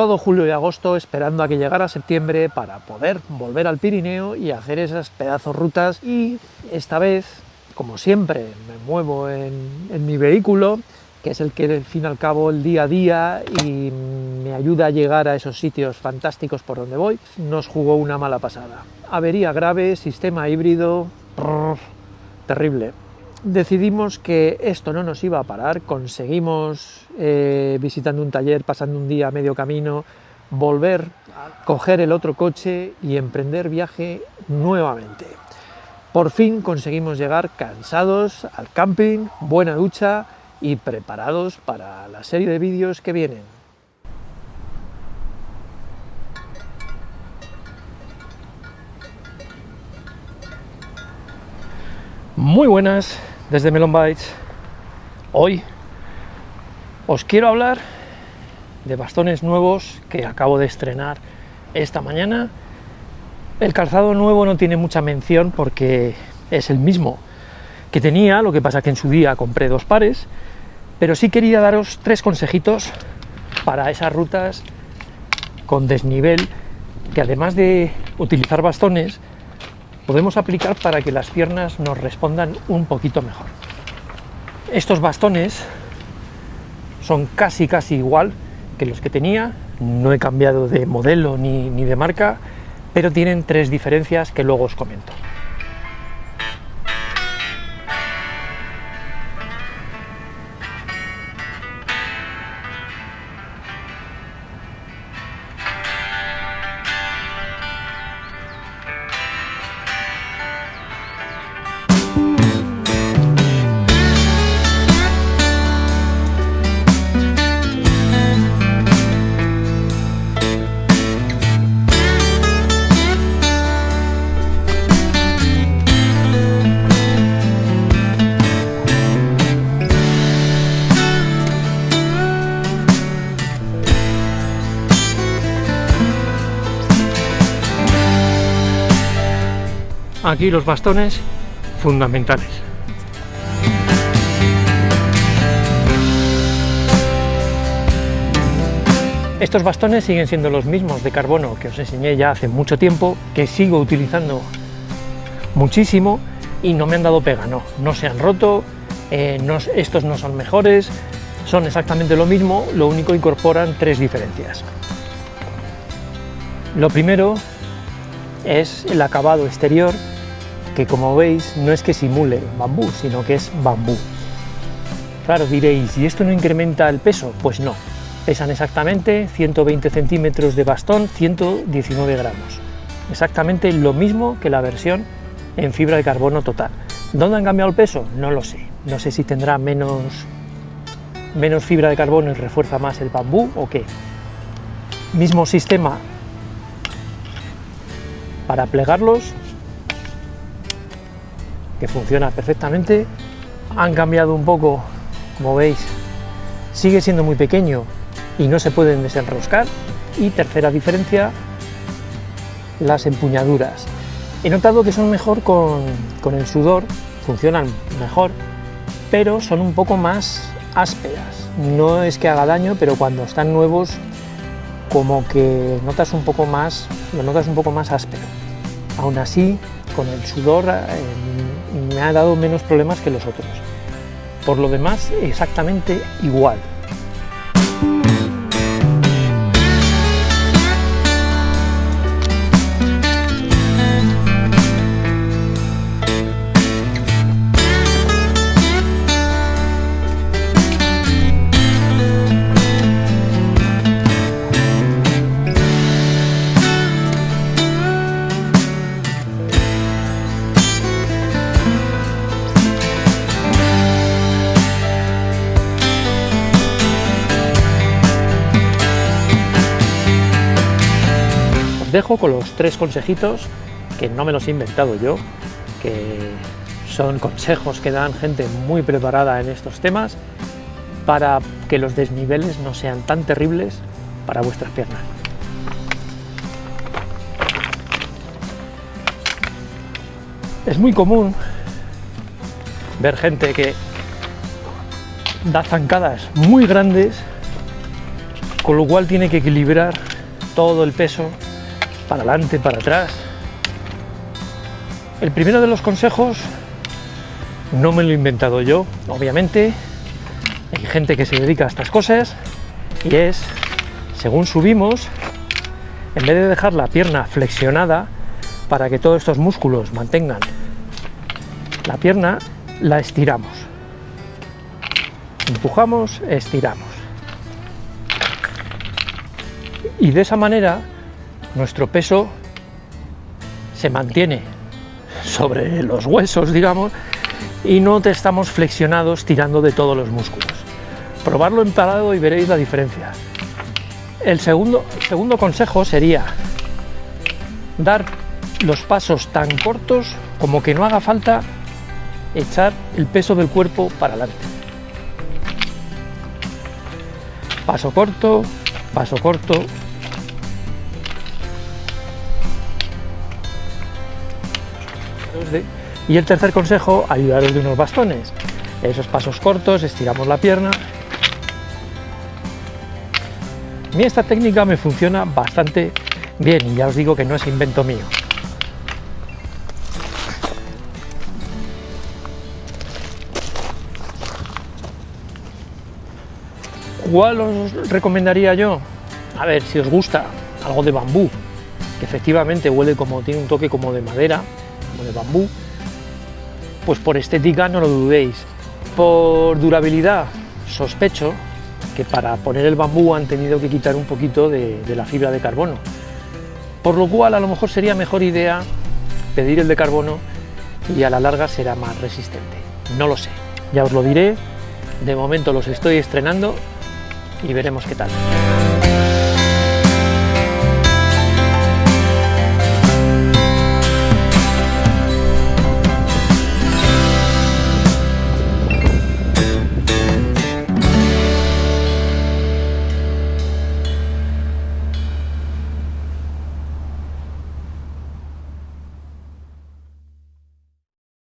todo julio y agosto esperando a que llegara septiembre para poder volver al Pirineo y hacer esas pedazos rutas, y esta vez, como siempre, me muevo en mi vehículo, que es el que al fin y al cabo el día a día y me ayuda a llegar a esos sitios fantásticos por donde voy. Nos jugó una mala pasada. Avería grave, sistema híbrido, terrible. Decidimos que esto no nos iba a parar, conseguimos, visitando un taller, pasando un día a medio camino, volver a coger el otro coche y emprender viaje nuevamente. Por fin conseguimos llegar cansados al camping, buena ducha y preparados para la serie de vídeos que vienen. Muy buenas desde Melon Bites. Hoy os quiero hablar de bastones nuevos que acabo de estrenar esta mañana. El calzado nuevo no tiene mucha mención porque es el mismo que tenía, lo que pasa que en su día compré 2 pares, pero sí quería daros 3 consejitos para esas rutas con desnivel que, además de utilizar bastones, podemos aplicar para que las piernas nos respondan un poquito mejor. Estos bastones son casi igual que los que tenía, no he cambiado de modelo ni de marca, pero tienen 3 diferencias que luego os comento. Aquí los bastones fundamentales. Estos bastones siguen siendo los mismos de carbono que os enseñé ya hace mucho tiempo, que sigo utilizando muchísimo y no me han dado pega, no se han roto, estos no son mejores, son exactamente lo mismo, lo único incorporan 3 diferencias. Lo primero es el acabado exterior, que como veis no es que simule bambú, sino que es bambú. Claro, diréis, ¿y esto no incrementa el peso? Pues no, pesan exactamente 120 centímetros de bastón, 119 gramos. Exactamente lo mismo que la versión en fibra de carbono total. ¿Dónde han cambiado el peso? No lo sé. No sé si tendrá menos fibra de carbono y refuerza más el bambú o qué. Mismo sistema para plegarlos, que funciona perfectamente. Han cambiado un poco, como veis, sigue siendo muy pequeño y no se pueden desenroscar. Y tercera diferencia, las empuñaduras. He notado que son mejor con el sudor, funcionan mejor, pero son un poco más ásperas. No es que haga daño, pero cuando están nuevos como que lo notas un poco más áspero. Aún así, con el sudor me ha dado menos problemas que los otros. Por lo demás, exactamente igual. Dejo con los 3 consejitos, que no me los he inventado yo, que son consejos que dan gente muy preparada en estos temas, para que los desniveles no sean tan terribles para vuestras piernas. Es muy común ver gente que da zancadas muy grandes con lo cual tiene que equilibrar todo el peso para adelante, para atrás. El primero de los consejos no me lo he inventado yo, obviamente, hay gente que se dedica a estas cosas, y es, según subimos, en vez de dejar la pierna flexionada para que todos estos músculos mantengan la pierna, la estiramos. Empujamos, estiramos. Y de esa manera nuestro peso se mantiene sobre los huesos, digamos, y no te estamos flexionados tirando de todos los músculos. Probarlo en parado y veréis la diferencia. El segundo consejo sería dar los pasos tan cortos como que no haga falta echar el peso del cuerpo para adelante. Paso corto, paso corto. Y el tercer consejo, ayudaros de unos bastones. Esos pasos cortos, estiramos la pierna. A mí esta técnica me funciona bastante bien y ya os digo que no es invento mío. ¿Cuál os recomendaría yo? A ver, si os gusta algo de bambú, que efectivamente huele como, tiene un toque como de madera, como de bambú, pues por estética no lo dudéis. Por durabilidad, sospecho que para poner el bambú han tenido que quitar un poquito de la fibra de carbono, por lo cual a lo mejor sería mejor idea pedir el de carbono y a la larga será más resistente. No lo sé, ya os lo diré. De momento los estoy estrenando y veremos qué tal.